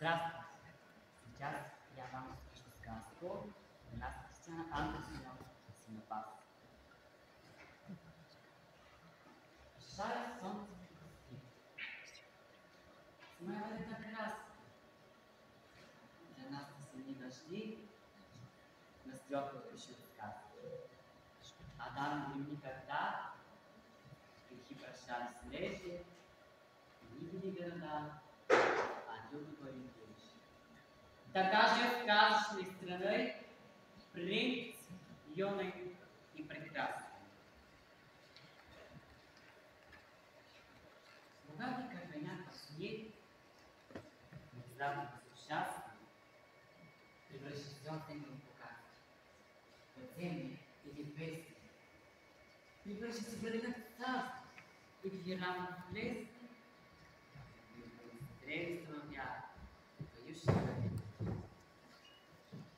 Здравствуйте! Сейчас я вам скажу сказку. У нас Кристиана Андерсена «Синопас». Жарит солнце в грусти. Моя вода так красна. Для нас осенние дожди на стеклах пишут сказки. А там, где никогда грехи прощались лежи, не видели города, а люди говорили лишь. Така же сказочной страной принц юный и прекрасный. Богатый, как война посудит, внезапно счастный, превращен в богатый. Подземный и небесный, превращен в великое царство, и где равно лес, стрели соловья, поющие воды.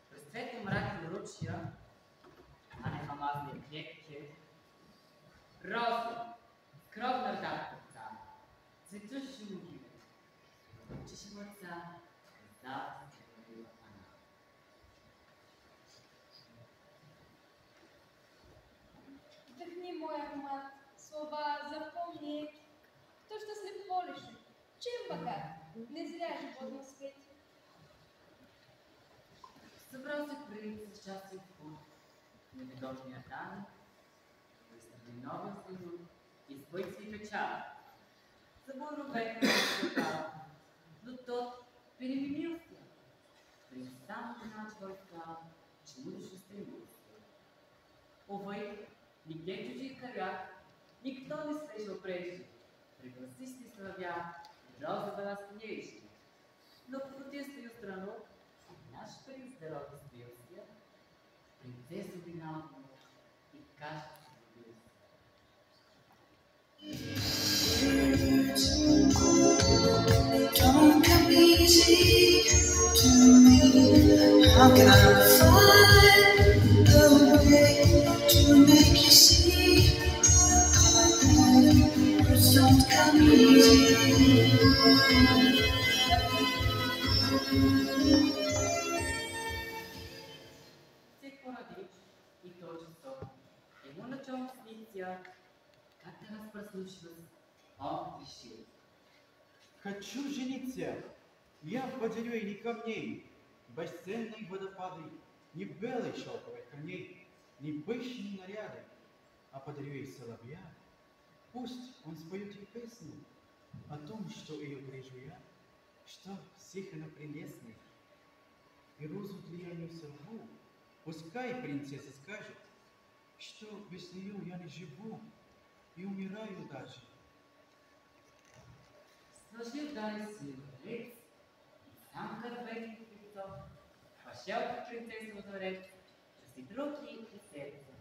През цветни мраки ручья, а не хамазни плеки, росли, скромно рдат отца, цветущие могилы, учащего отца, да, говорила она. Вдъхни мой аромат, слова запомни, то щастлив полеше, чем богат, не зря живот на свете. Събрал се принц с части в путь, неведомия данък, представи нова зима, избой си печал. Заборно бе на но тот переменился. Принц сам начал искал, чему душа стремился. Увы, нигде чужих корях, никто не слышал прежде. Прекрасистый соловья, роза была сильнейшей. Но по пути в свою страну наш принц дорога сбился, принцессу виновну и кажется влюбился. Don't come easy to me. How can I find a way to make you see? Words don't come easy. Всех породич и тот же сон. Ему на чем снится, как-то раз проснувшись, он решил. Хочу жениться. Я подарю ей не камней, бесценные водопады, не белых шелковых коней, не пышные наряды, а подарю ей соловья. Пусть он споет ей песню о том, что ее грежу я, что всех она прелестных. И розу для я не сорву, пускай принцесса скажет, что без нее я не живу и умираю даже. Сложил далее свой дворец, и сам как бедный певцов, пошел к принцессе во дворец, чувствует руки и сердце.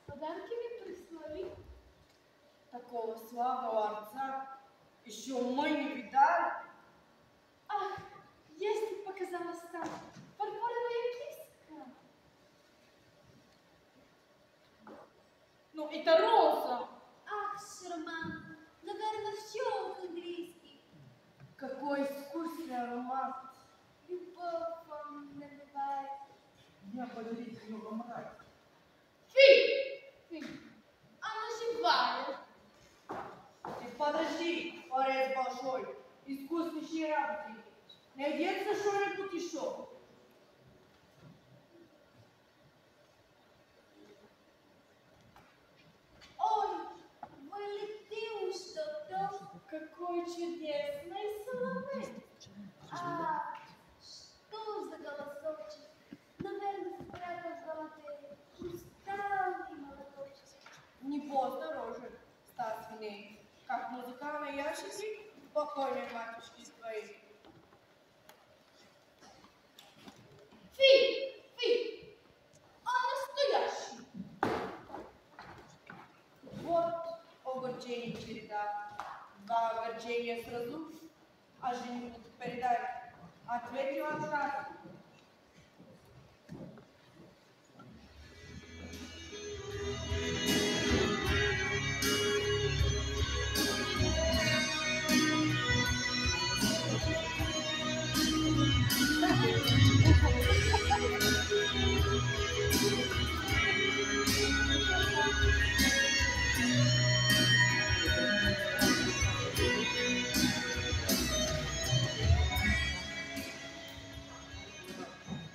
Подарки ми прислали. Такого славного отца еще мы не видали. Ах, если б показалась там фарфоровая киска. Ну, это роза. Ах, Шерман, наверное, все по-английски. Какой вкусный аромат. Любовь вам наливает. Я подарить ее во мрак. Фи, она живая. Ты подожди, порез большой. изкуснейши работи. Найдете се шо не потишо. Ой, вылетело-что-то. Какой чудесный соловей. Что за голосочек? Наверное, спрятал золотые хрустальные молоточки. Не поосторожен, Стас Свиней. Как музыкальные ящики покойной матушки своей. Фи, он настоящий. Вот огорчение череда. Два огорчения сразу, а жениху передай. Ответил отказ.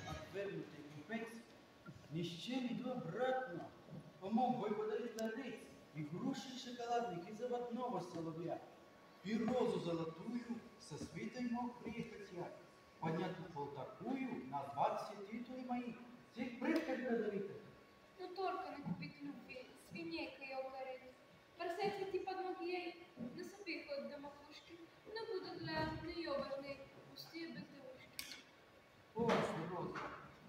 Отвергнутый купец ни с чем иду обратно. Помог благодарить ларец и груши шоколадных и заводного соловья. И розу золотую со свитой мог приехать я. Поднять пол такую, назвать все титулы мои, всех предков родовитых. Но только не купить любви, свинейка и окорить. Просять ти подмоги ей, да собі хоть до макушки, не буду глядать на ее важные пустые безделушки. О, роза,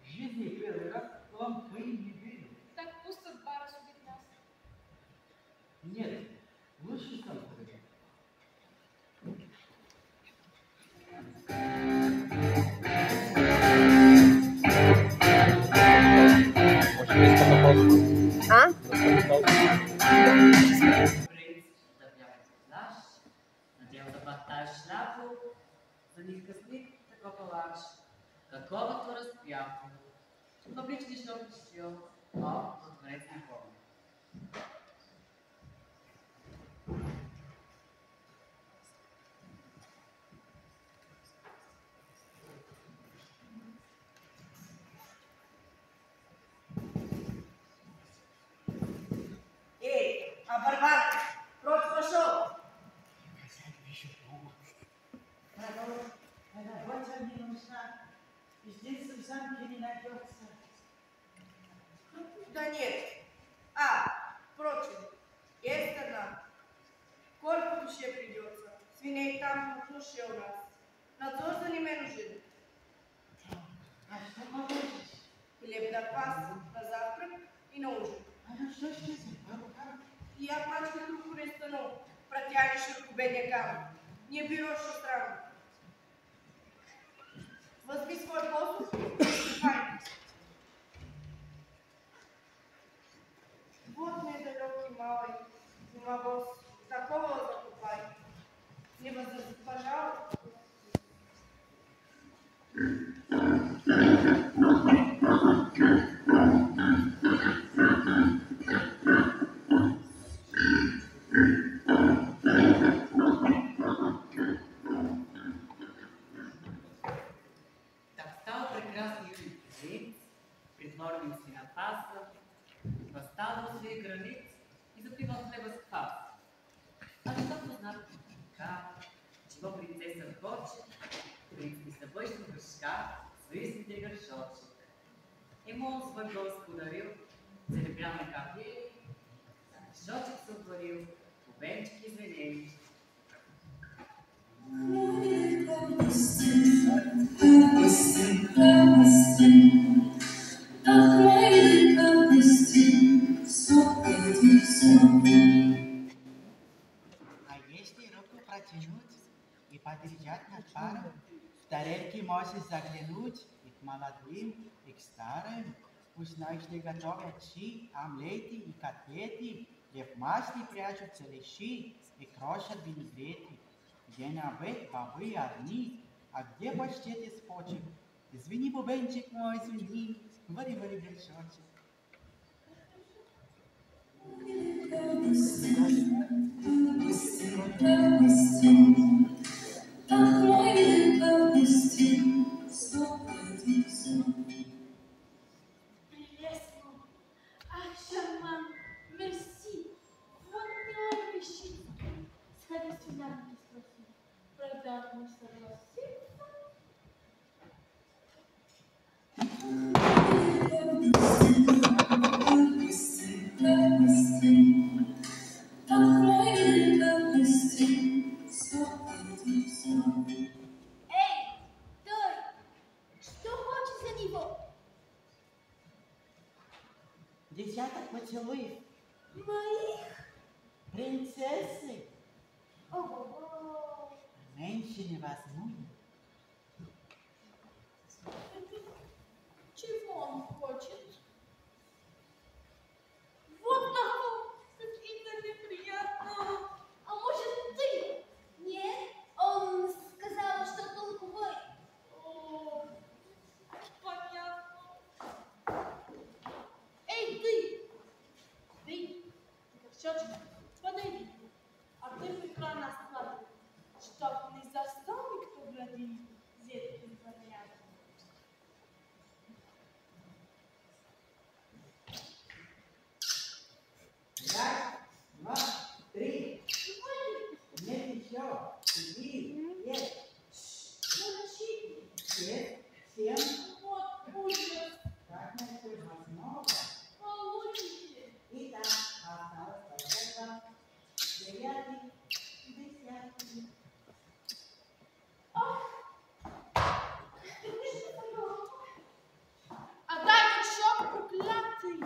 в жизни первый раз лампы не верю. Так пусть судьба рассудит нас. Нет, лучше сам скажи. Принц зав'яв плащ, надел золотую шляпу, за них косник такой палач, какого-то распятку. Но прични что прищел, но во дворец не помню. Эй, оборван, прочь пошел. Работа не нужна, и здесь в замке не найдется. Да нет. Впрочем, есть одна. Коль по душе придется, свиней там в душе у нас. Надзор за ними нужен. А что положишь? Хлеб да пас на завтрак и на ужин. А ну что ж ты за бабка? И я пачку трубку не стану, протянешь руку беднякам. Не берешь что странно. Возьми свой посуд и ступай. Вот недалекий малый зимовоз, такого закупай. Не возразит, пожалуйста. Так стал прекрасный юный принц, придворным свинопасом, восстал у своих границ и запивал хлеба с квас. А что узнал как, чего принцесса хочет, принц не с собой в горшка, свистнет горшочек. Ему он свой голос ударил, серебряной каплей, горшочек сотворил, бубенчики звенели. А если руку протянуть и подряжать над паром, в тарелки можешь заглянуть и к молодым, и к старым. Вкуснейшие готовят щи, омлеты и котлеты, где в масле прячутся лещи и крошат винегреты. Где на обед бобы одни, а где паштет из почек. Извини, бубенчик мой, извини, вари-вари горшочек. Thank you. не согласится. Эй, Той, что хочешь за него? Десяток поцелуев. Моих? Принцессы. Ого-го. Меньше не возьму. Чего он хочет? Вот того! Какие-то неприятно. А может ты? Нет, он сказал, что только вы. О, понятно. Эй, ты! Ты, горчочек, подойди. А ты прекрасно складывай, чтоб не застал никто глядит за этим взглядом. Раз, два, три. Нет, еще. 4, 5, Молчи. 6, 7. Вот ужас. Так, значит, много. Получите. Итак, осталось только 9, 10. А дай еще проклятый.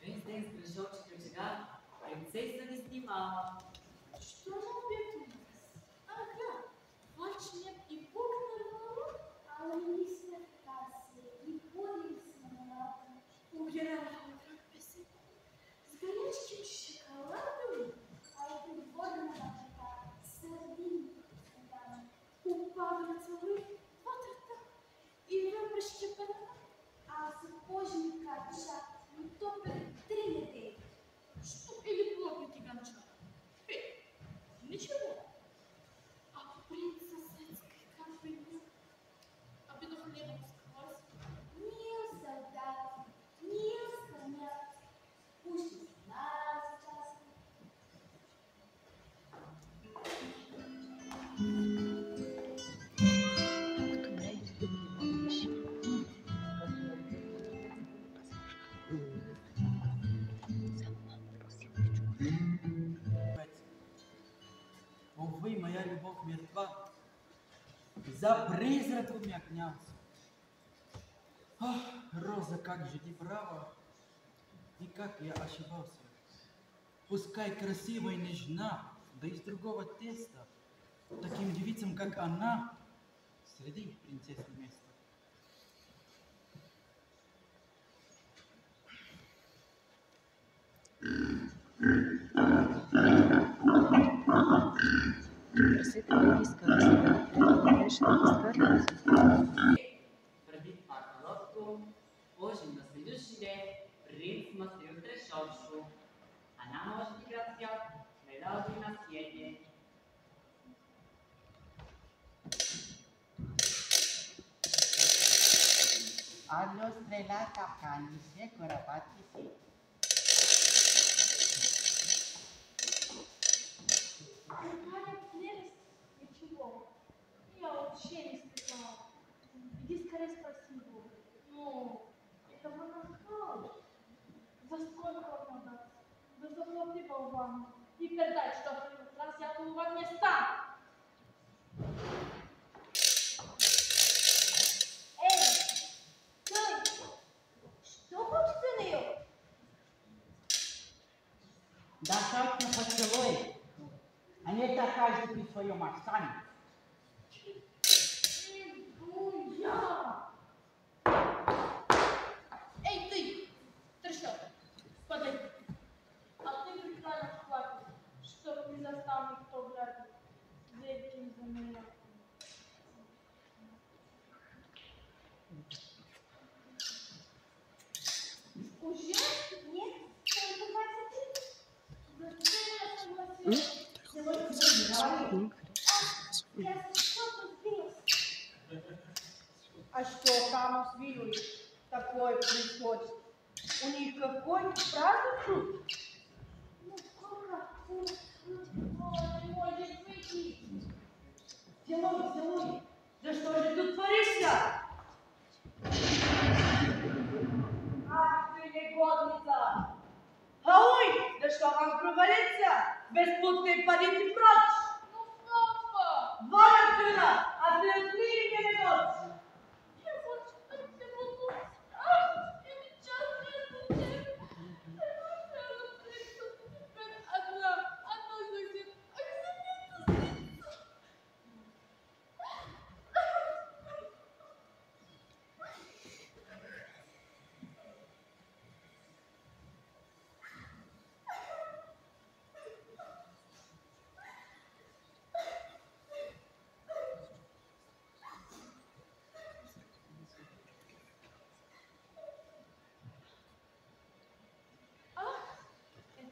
Весь ден с грешочком сега, принцеса не снимала. Что опять у нас? Ага, вачнет и пукнул. А у них нет кассы, и полис на Убирала песок с горячим шоколадом. а это водная вода, сардинки сметана. Упал на целый вот это. И выбросьте банана. А сапожника чат не топит 3 недели. Что? Или плотники гончар. Ничего. А принца светской капельни? А беду хлебом сквозь. Не солдат, не коня. Пусть и нас час. Увы, моя любовь мертва. За призраком я гнался. Ах, Роза, как же ты права. И как я ошибался. Пускай красивая и нежна, да из другого теста. Таким девицам, как она, среди принцесс места. Преди това калъпко, положим на следващия ден, принц мастил трешочко. Она может играть свят, мелодии на свете. Allo strela capcanice, corapatici. Какая прелесть! Ничего. Я вообще не слыхала. Иди скорее спроси его. Ну, это монахал. За сколько он даст? Да заплати болвану. И передай, что в этот раз я толувать не стану. Эй! Стой! Что хочешь за нее? Достаточно поцелуй. А не так каждый при своем отстане. Буя! Эй, ты! Трещотка, подойди. А ты прекрасно хватит, чтоб не застал никто глядя за этим замерем. Уже? Нет? Только 23? Зачем я согласилась? Сегодня я что-то сбилась. А что там с Вилой такое происходит? У них какой какому празднику? Ну, сколько? Не может быть. Зелой, да что же тут творишься? Ах ты негодница! Ой, да что вам провалиться? Беспутные подите прочь! Ну, папа! Вон отсюда, а ты отныне мне не ночь! Я больше так не могу. Ах, я несчастная случайно. Я теперь одна. Одна совсем.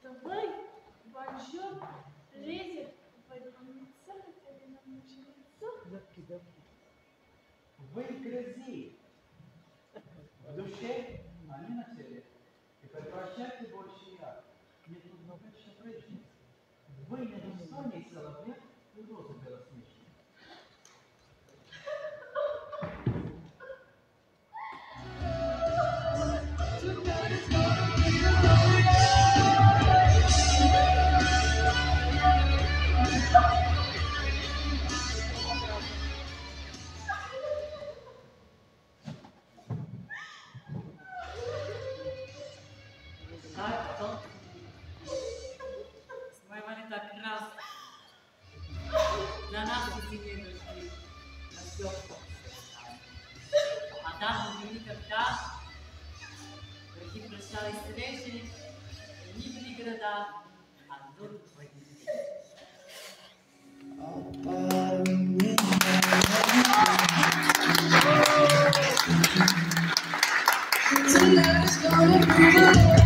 Это вы, бонжур, леди, вы помнится, хотели нам наше лицо? Вы грози. В душе, а не на теле. И предпочтите больше я. Мне тут достаточно прежде. Вы недостойный соловья и розы белоснежные. Так, то. Снимали так раз. На нас в зиме дошли. На все. А там уже никогда. Другие прощались встречи. Не были города, а тут водители. Tonight is gonna be the